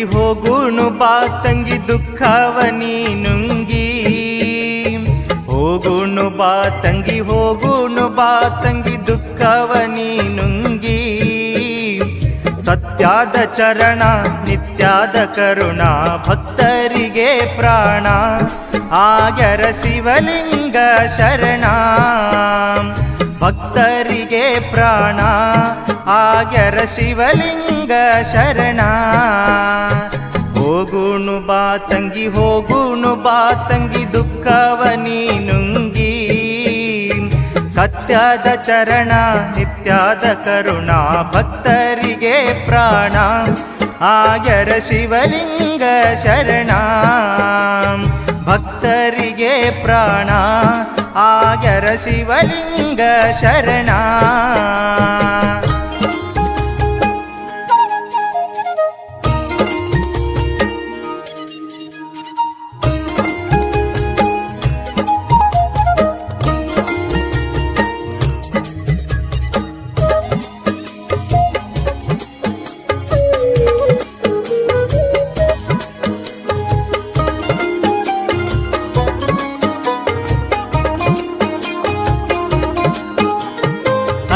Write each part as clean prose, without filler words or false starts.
ಹೋಗುಣು ಬಾ ತಂಗಿ ದುಃಖವನಿ ನುಂಗಿ ಹೋಗುಣು ಬಾ ತಂಗಿ ದುಃಖವನಿ ನುಂಗಿ ಸತ್ಯಾದ ಚರಣ ನಿತ್ಯಾದ ಕರುಣ ಭಕ್ತರಿಗೆ ಪ್ರಾಣ ಆಗ್ಯರ ಶಿವಲಿಂಗ ಶರಣ ಭಕ್ತರಿಗೆ ಪ್ರಾಣ ಆಗ್ಯರ ಶಿವಲಿಂಗ ಶರಣ ಹೋಗುಣು ಬಾ ತಂಗಿ ದುಃಖವನಿ ನುಂಗಿ ಸತ್ಯದ ಚರಣ ನಿತ್ಯಾದ ಕರುಣ ಭಕ್ತರಿಗೆ ಪ್ರಾಣ ಆಗ್ಯರ ಶಿವಲಿಂಗ ಶರಣ ಭಕ್ತರಿಗೆ ಪ್ರಾಣ ಆಗ್ಯರ ಶಿವಲಿಂಗ ಶರಣ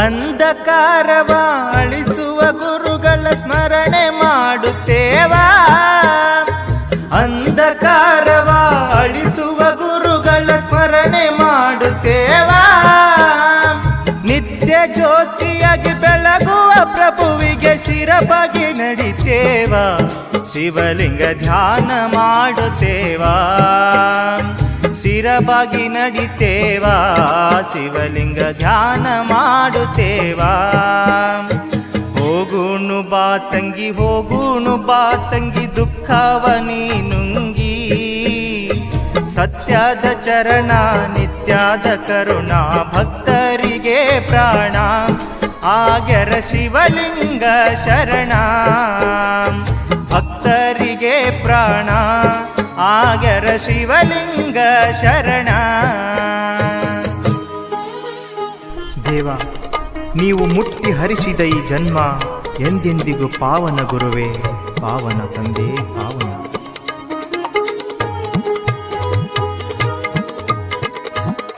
ಅಂಧಕಾರವ ಅಳಿಸುವ ಗುರುಗಳ ಸ್ಮರಣೆ ಮಾಡುತ್ತೇವಾ ಅಂಧಕಾರವ ಅಳಿಸುವ ಗುರುಗಳ ಸ್ಮರಣೆ ಮಾಡುತ್ತೇವಾ ನಿತ್ಯ ಜ್ಯೋತಿಯಾಗಿ ಬೆಳಗುವ ಪ್ರಭುವಿಗೆ ಶಿರಬಾಗಿ ನಡಿತೇವಾ ಶಿವಲಿಂಗ ಧ್ಯಾನ ಮಾಡುತ್ತೇವಾ ಶಿರಬಾಗಿ ನಡಿತೇವಾ ಶಿವಲಿಂಗ ಧ್ಯಾನ ಮಾಡುತ್ತೇವಾ ಹೋಗುಣು ಬಾ ತಂಗಿ ದುಃಖವನಿ ನುಂಗಿ ಸತ್ಯದ ಚರಣ ನಿತ್ಯಾದ ಕರುಣ ಭಕ್ತರಿಗೆ ಪ್ರಾಣ ಆಗ್ಯರ ಶಿವಲಿಂಗ ಶರಣ ಭಕ್ತರಿಗೆ ಪ್ರಾಣ ಆಗ್ಯರ ಶಿವಲಿಂಗ ಶರಣ ದೇವ ನೀವು ಮುಟ್ಟಿ ಹರಿಸಿದ ಈ ಜನ್ಮ ಎಂದೆಂದಿಗೂ ಪಾವನ ಗುರುವೇ ಪಾವನ ತಂದೆ ಪಾವನ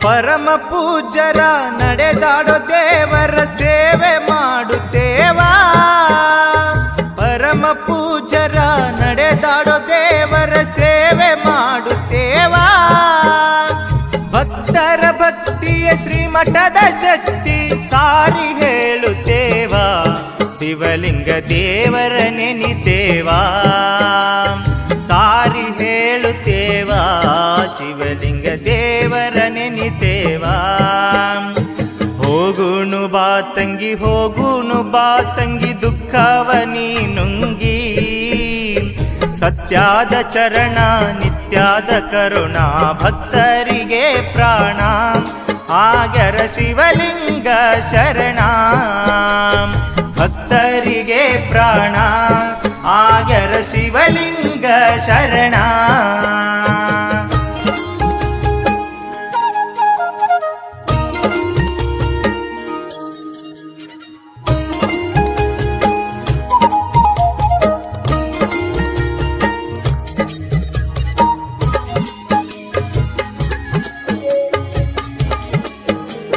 ಪರಮ ಪೂಜ್ಯರ ನಡೆದಾಡೋ ದೇವರ ಸೇವೆ ಮಾಡುತ್ತೇವಾ ಪರಮ ಪೂಜ್ಯರ ನಡೆದಾಡೋ ದೇವರ ಸೇವೆ ಮಾಡುತ್ತೇವಾ ಭಕ್ತರ ಭಕ್ತಿಯ ಶ್ರೀಮಠದ ಶಕ್ತಿ ಸಾರಿ ಹೇಳುತ್ತೇವಾ ಶಿವಲಿಂಗ ದೇವರ ನೆನಿತೇವಾ ಸಾರಿ ಹೇಳುತ್ತೇವಾ ಶಿವಲಿಂಗ ದೇವರ ನೆನಿತೇವಾ ಹೋಗುಣು ಬಾ ತಂಗಿ ದುಃಖವನಿ ನುಂಗಿ ಸತ್ಯಾದ ಚರಣ ನಿತ್ಯಾದ ಕರುಣ ಭಕ್ತರಿಗೆ ಪ್ರಾಣ ಆಗ್ಯರ ಶಿವಲಿಂಗ ಶರಣ ಭಕ್ತರಿಗೆ ಪ್ರಾಣ ಆಗ್ಯರ ಶಿವಲಿಂಗ ಶರಣ